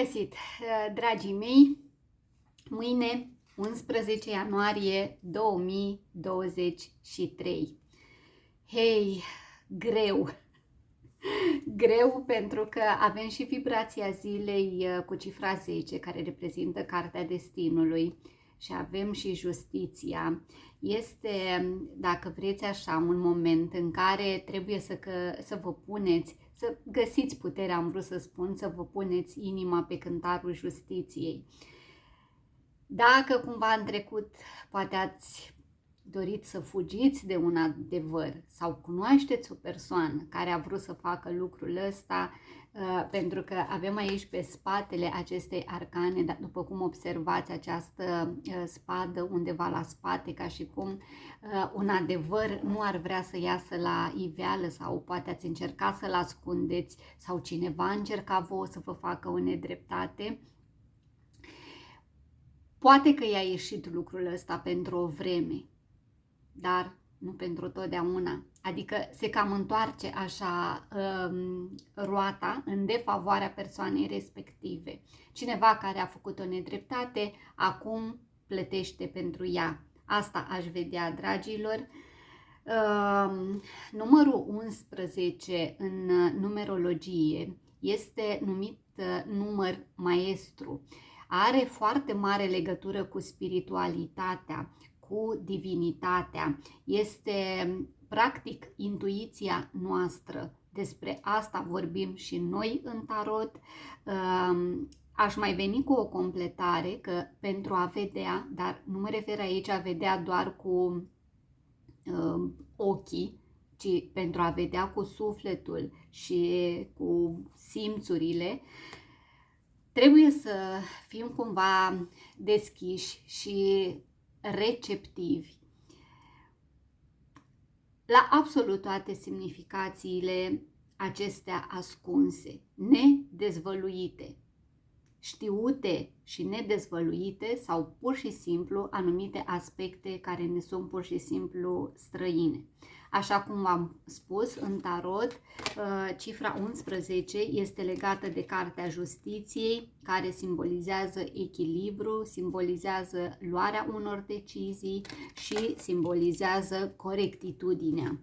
Găsit, dragii mei, mâine 11 ianuarie 2023. Hei, greu, greu pentru că avem și vibrația zilei cu cifra 10 care reprezintă cartea destinului și avem și justiția. Este, dacă vreți așa, un moment în care trebuie să vă puneți, să găsiți puterea, am vrut să spun, să vă puneți inima pe cântarul justiției. Dacă cumva în trecut poate ați dorit să fugiți de un adevăr sau cunoașteți o persoană care a vrut să facă lucrul ăsta, pentru că avem aici pe spatele acestei arcane, dar după cum observați această spadă undeva la spate, ca și cum un adevăr nu ar vrea să iasă la iveală sau poate ați încerca să-l ascundeți sau cineva încerca vouă să vă facă o nedreptate. Poate că i-a ieșit lucrul ăsta pentru o vreme, dar nu pentru totdeauna. Adică se cam întoarce așa roata în defavoarea persoanei respective. Cineva care a făcut o nedreptate, acum plătește pentru ea. Asta aș vedea, dragilor. Numărul 11 în numerologie este numit număr maestru. Are foarte mare legătură cu spiritualitatea, cu divinitatea. Este practic intuiția noastră. Despre asta vorbim și noi în tarot. Aș mai veni cu o completare, că pentru a vedea, dar nu mă refer aici a vedea doar cu ochii, ci pentru a vedea cu sufletul și cu simțurile, trebuie să fim cumva deschiși și receptivi la absolut toate semnificațiile acestea ascunse, nedezvăluite, știute și nedezvăluite sau pur și simplu anumite aspecte care ne sunt pur și simplu străine. Așa cum v-am spus, în tarot, cifra 11 este legată de cartea justiției, care simbolizează echilibru, simbolizează luarea unor decizii și simbolizează corectitudinea.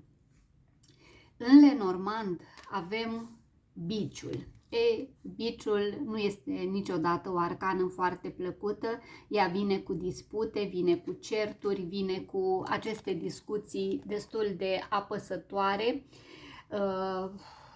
În Lenormand avem biciul. Biciul nu este niciodată o arcană foarte plăcută, ea vine cu dispute, vine cu certuri, vine cu aceste discuții destul de apăsătoare,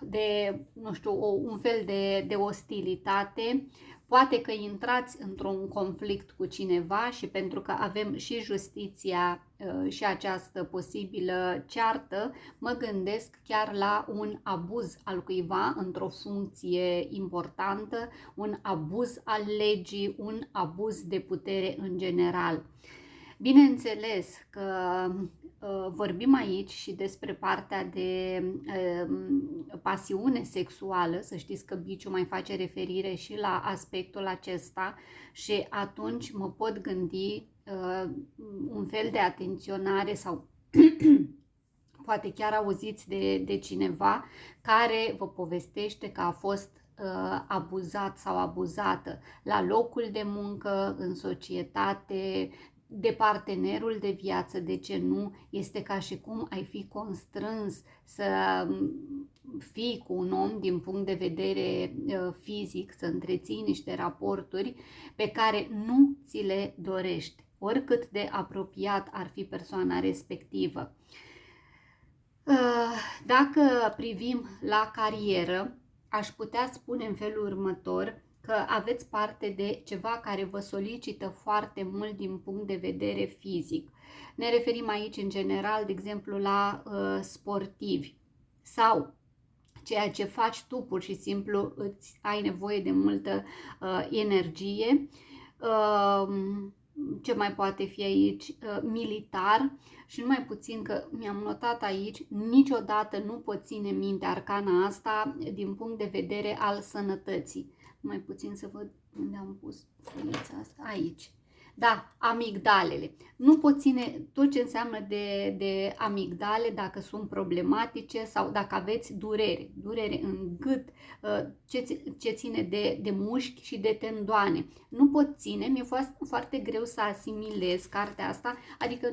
de, nu știu, un fel de ostilitate. Poate că intrați într-un conflict cu cineva și pentru că avem și justiția și această posibilă ceartă, mă gândesc chiar la un abuz al cuiva într-o funcție importantă, un abuz al legii, un abuz de putere în general. Bineînțeles că vorbim aici și despre partea de pasiune sexuală, să știți că biciul mai face referire și la aspectul acesta și atunci mă pot gândi un fel de atenționare sau poate chiar auziți de cineva care vă povestește că a fost abuzat sau abuzată la locul de muncă, în societate, de partenerul de viață, de ce nu, este ca și cum ai fi constrâns să fii cu un om din punct de vedere fizic, să întreții niște raporturi pe care nu ți le dorești, oricât de apropiat ar fi persoana respectivă. Dacă privim la carieră, aș putea spune în felul următor că aveți parte de ceva care vă solicită foarte mult din punct de vedere fizic. Ne referim aici în general, de exemplu, la sportivi sau ceea ce faci tu, pur și simplu îți ai nevoie de multă energie. Ce mai poate fi aici? Militar și numai puțin că mi-am notat aici, niciodată nu pot ține minte arcana asta din punct de vedere al sănătății. Mai puțin să văd unde am pus foița asta, aici. Da, amigdalele. Nu pot ține tot ce înseamnă de amigdale dacă sunt problematice sau dacă aveți durere în gât, ce ține de mușchi și de tendoane. Nu pot ține, mi-e foarte greu să asimilez cartea asta, adică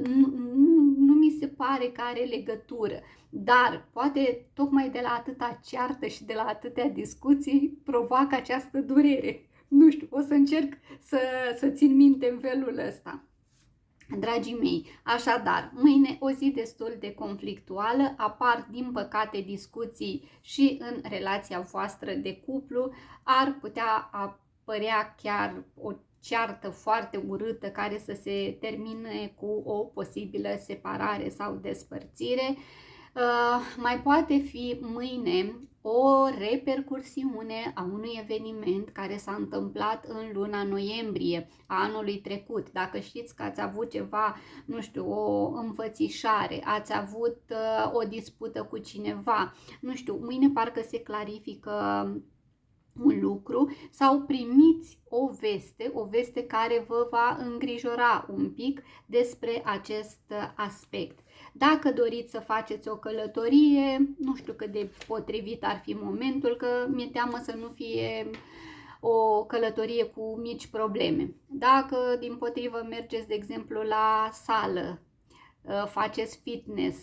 nu mi se pare că are legătură. Dar poate tocmai de la atâta ceartă și de la atâtea discuții provoacă această durere. Nu știu, o să încerc să țin minte în felul ăsta. Dragii mei, așadar, mâine o zi destul de conflictuală, apar din păcate discuții și în relația voastră de cuplu, ar putea apărea chiar o ceartă foarte urâtă care să se termine cu o posibilă separare sau despărțire. Mai poate fi mâine o repercursiune a unui eveniment care s-a întâmplat în luna noiembrie a anului trecut. Dacă știți că ați avut ceva, nu știu, o înfățișare, ați avut o dispută cu cineva, nu știu, mâine parcă se clarifică un lucru sau primiți o veste care vă va îngrijora un pic despre acest aspect. Dacă doriți să faceți o călătorie, nu știu cât de potrivit ar fi momentul, că mi-e teamă să nu fie o călătorie cu mici probleme. Dacă dimpotrivă mergeți, de exemplu, la sală, faceți fitness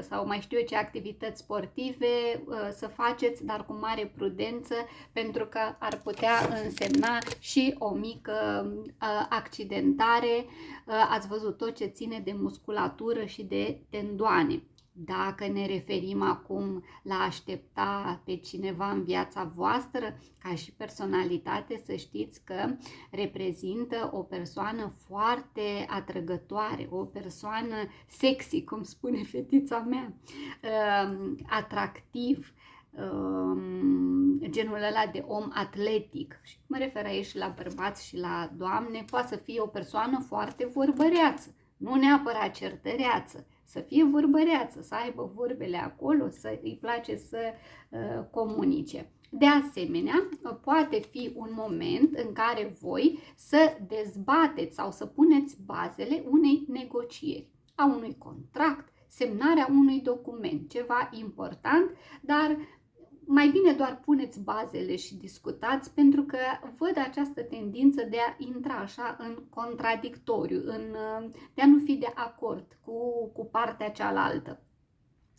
sau mai știu eu ce activități sportive să faceți, dar cu mare prudență, pentru că ar putea însemna și o mică accidentare. Ați văzut tot ce ține de musculatură și de tendoane. Dacă ne referim acum la aștepta pe cineva în viața voastră, ca și personalitate, să știți că reprezintă o persoană foarte atrăgătoare, o persoană sexy, cum spune fetița mea, atractiv, genul ăla de om atletic. Și mă refer aici și la bărbați și la doamne, poate să fie o persoană foarte vorbăreață, nu neapărat certăreață, să fie vorbăreață, să aibă vorbele acolo, să îi place să comunice. De asemenea, poate fi un moment în care voi să dezbateți sau să puneți bazele unei negocieri, a unui contract, semnarea unui document, ceva important, dar mai bine doar puneți bazele și discutați, pentru că văd această tendință de a intra așa în contradictoriu, de a nu fi de acord cu partea cealaltă.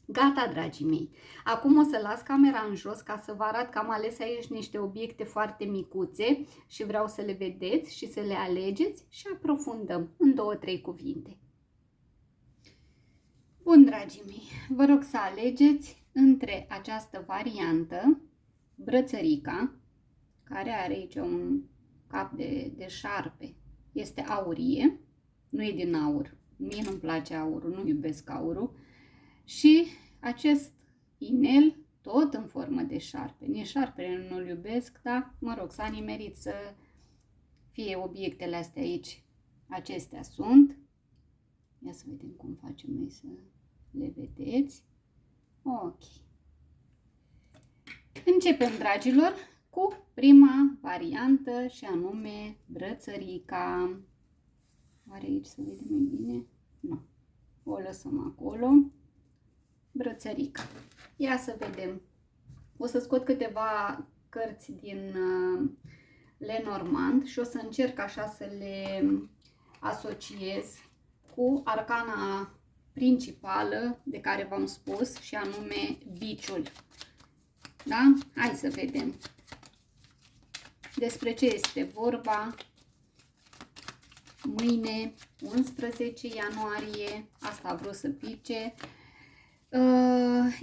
Gata, dragii mei, acum o să las camera în jos ca să vă arăt că am ales aici niște obiecte foarte micuțe și vreau să le vedeți și să le alegeți și aprofundăm în 2-3 cuvinte. Bun, dragii mei, vă rog să alegeți între această variantă, brățărica, care are aici un cap de șarpe, este aurie, nu e din aur, mie nu-mi place aurul, nu iubesc aurul, și acest inel, tot în formă de șarpe. Nici șarpele nu-l iubesc, dar, mă rog, s-a nimerit să fie obiectele astea aici. Acestea sunt. Ia să vedem cum facem noi să le vedeți. Ok. Începem, dragilor, cu prima variantă și anume brățărica. Oare aici să vedem mai bine? Nu. O lăsăm acolo. Brățărica. Ia să vedem. O să scot câteva cărți din Lenormand și o să încerc așa să le asociez cu arcana principală de care v-am spus și anume biciul. Da? Hai să vedem despre ce este vorba mâine, 11 ianuarie, asta a vrut să pice.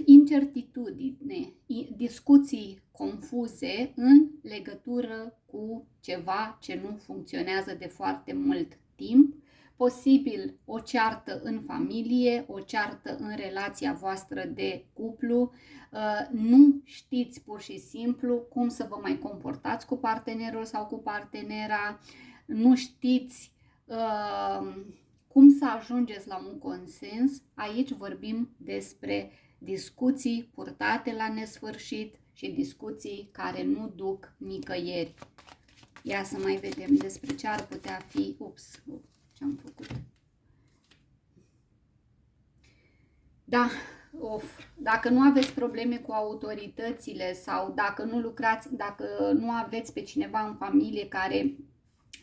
Incertitudine, discuții confuze în legătură cu ceva ce nu funcționează de foarte mult timp, posibil o ceartă în familie, o ceartă în relația voastră de cuplu, nu știți pur și simplu cum să vă mai comportați cu partenerul sau cu partenera, nu știți cum să ajungeți la un consens. Aici vorbim despre discuții purtate la nesfârșit și discuții care nu duc nicăieri. Ia să mai vedem despre ce ar putea fi. ce-am făcut. Da, dacă nu aveți probleme cu autoritățile sau dacă nu lucrați, dacă nu aveți pe cineva în familie care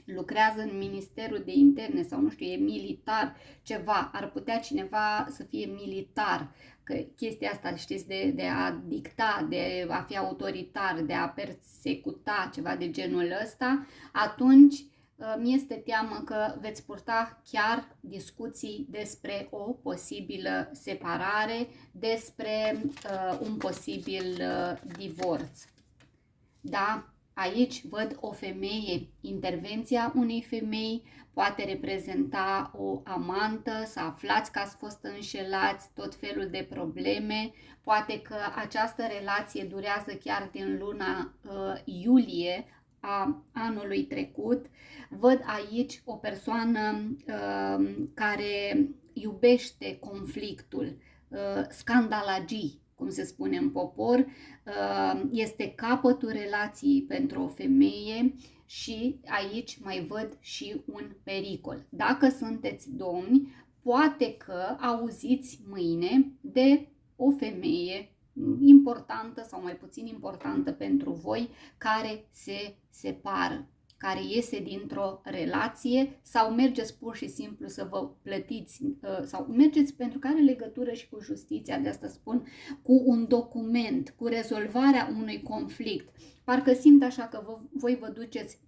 lucrează în Ministerul de Interne sau nu știu, e militar, ceva, ar putea cineva să fie militar, că chestia asta, știți, de a dicta, de a fi autoritar, de a persecuta, ceva de genul ăsta, atunci mi-este teamă că veți purta chiar discuții despre o posibilă separare, despre un posibil divorț. Da? Aici văd o femeie, intervenția unei femei poate reprezenta o amantă, să aflați că ați fost înșelați, tot felul de probleme, poate că această relație durează chiar din luna iulie a anului trecut. Văd aici o persoană care iubește conflictul, scandalagii, cum se spune în popor, este capătul relației pentru o femeie și aici mai văd și un pericol. Dacă sunteți domni, poate că auziți mâine de o femeie importantă sau mai puțin importantă pentru voi care se separă, care iese dintr-o relație sau mergeți pur și simplu să vă plătiți sau mergeți pentru că are legătură și cu justiția, de asta spun, cu un document, cu rezolvarea unui conflict. Parcă simt așa că voi vă duceți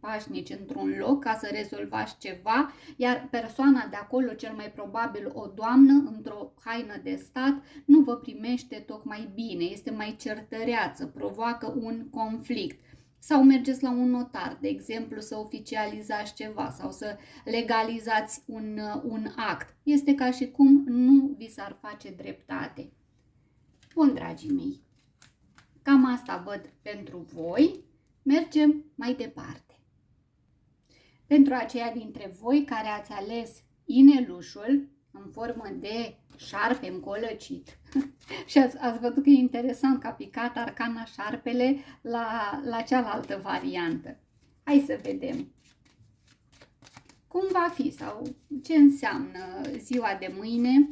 pașnici într-un loc ca să rezolvați ceva, iar persoana de acolo, cel mai probabil o doamnă într-o haină de stat, nu vă primește tocmai bine, este mai certăreață, provoacă un conflict. Sau mergeți la un notar, de exemplu, să oficializați ceva sau să legalizați un act. Este ca și cum nu vi s-ar face dreptate. Bun, dragii mei, cam asta văd pentru voi. Mergem mai departe. Pentru aceia dintre voi care ați ales inelușul în formă de șarpe încolăcit și ați văzut că e interesant că a picat arcana șarpele la cealaltă variantă. Hai să vedem cum va fi sau ce înseamnă ziua de mâine,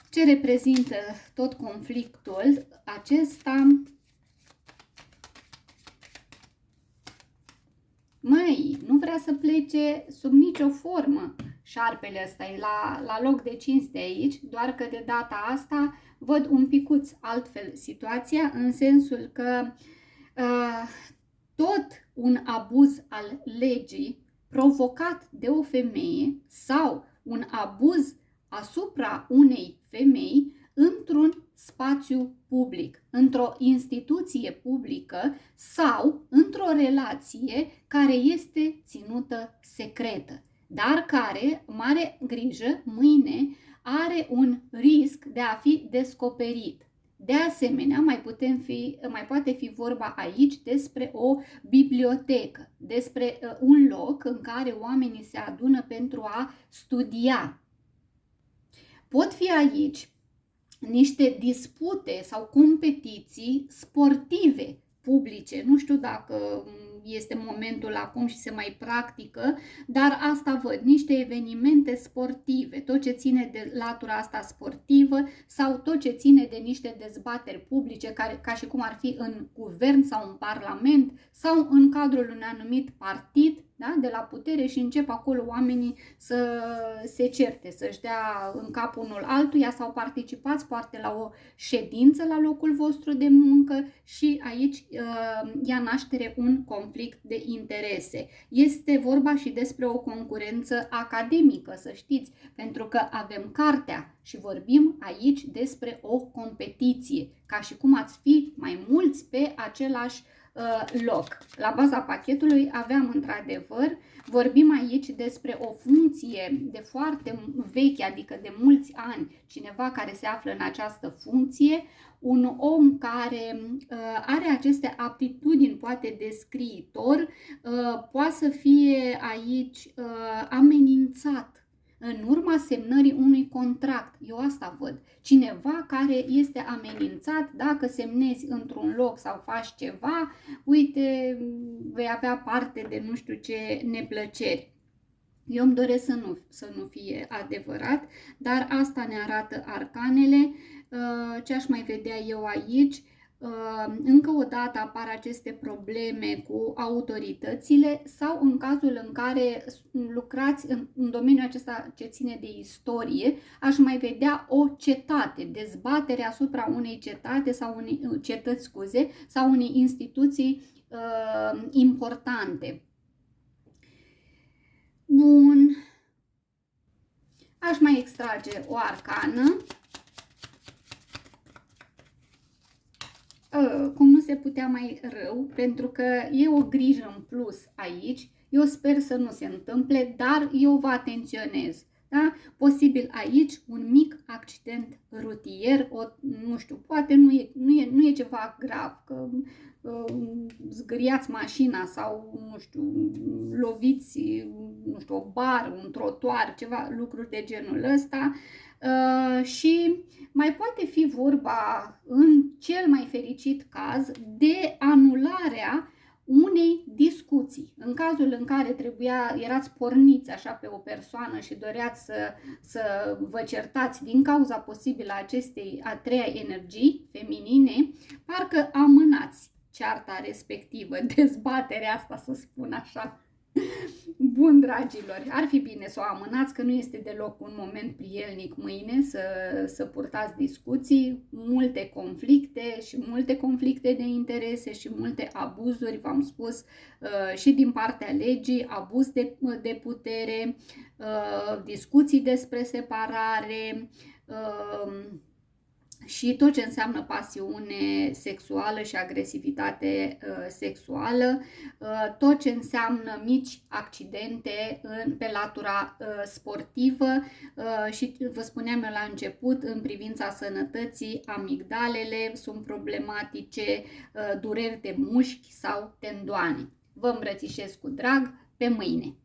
ce reprezintă tot conflictul acesta. Măi, nu vrea să plece sub nicio formă șarpele ăsta, e la loc de cinste aici, doar că de data asta văd un picuț altfel situația, în sensul că tot un abuz al legii provocat de o femeie sau un abuz asupra unei femei într-un spațiu public, într-o instituție publică sau într-o relație care este ținută secretă, dar care, mare grijă, mâine are un risc de a fi descoperit. De asemenea, mai poate fi vorba aici despre o bibliotecă, despre un loc în care oamenii se adună pentru a studia. Pot fi aici niște dispute sau competiții sportive publice. Nu știu dacă este momentul acum și se mai practică, dar asta văd, niște evenimente sportive, tot ce ține de latura asta sportivă sau tot ce ține de niște dezbateri publice, care, ca și cum ar fi în guvern sau în parlament sau în cadrul unui anumit partid, da, de la putere, și încep acolo oamenii să se certe, să-și dea în cap unul altuia, sau participați poate la o ședință la locul vostru de muncă și aici ia naștere un conflict de interese. Este vorba și despre o concurență academică, să știți, pentru că avem cartea și vorbim aici despre o competiție, ca și cum ați fi mai mulți pe același loc. La baza pachetului aveam într-adevăr, vorbim aici despre o funcție de foarte veche, adică de mulți ani, cineva care se află în această funcție, un om care are aceste aptitudini, poate de scriitor, poate să fie aici amenințat în urma semnării unui contract. Eu asta văd. Cineva care este amenințat, dacă semnezi într-un loc sau faci ceva, uite, vei avea parte de nu știu ce neplăceri. Eu îmi doresc să nu fie adevărat, dar asta ne arată arcanele. Ce aș mai vedea eu aici? Încă o dată apar aceste probleme cu autoritățile sau în cazul în care lucrați în domeniul acesta ce ține de istorie, aș mai vedea o cetate, dezbatere asupra unei cetate sau unei cetăți, scuze, sau unei instituții importante. Bun. Aș mai extrage o arcană. Cum nu se putea mai rău, pentru că e o grijă în plus aici. Eu sper să nu se întâmple, dar eu vă atenționez. Da? Posibil aici un mic accident rutier, nu știu, poate nu e ceva grav, că zgâriați mașina sau, nu știu, loviți, nu știu, o bară, un trotuar, ceva, lucruri de genul ăsta. Și mai poate fi vorba, în cel mai fericit caz, de anularea unei discuții. În cazul în care erați porniți așa pe o persoană și doreați să vă certați din cauza posibilă acestei a treia energii feminine, parcă amânați cearta respectivă, dezbaterea asta, să spun așa. Bun, dragilor, ar fi bine să o amânați, că nu este deloc un moment prielnic mâine să purtați discuții, multe conflicte și multe conflicte de interese și multe abuzuri, v-am spus, și din partea legii, abuz de putere, discuții despre separare, și tot ce înseamnă pasiune sexuală și agresivitate sexuală, tot ce înseamnă mici accidente pe latura sportivă și vă spuneam eu la început, în privința sănătății, amigdalele sunt problematice, dureri de mușchi sau tendoane. Vă îmbrățișez cu drag, pe mâine!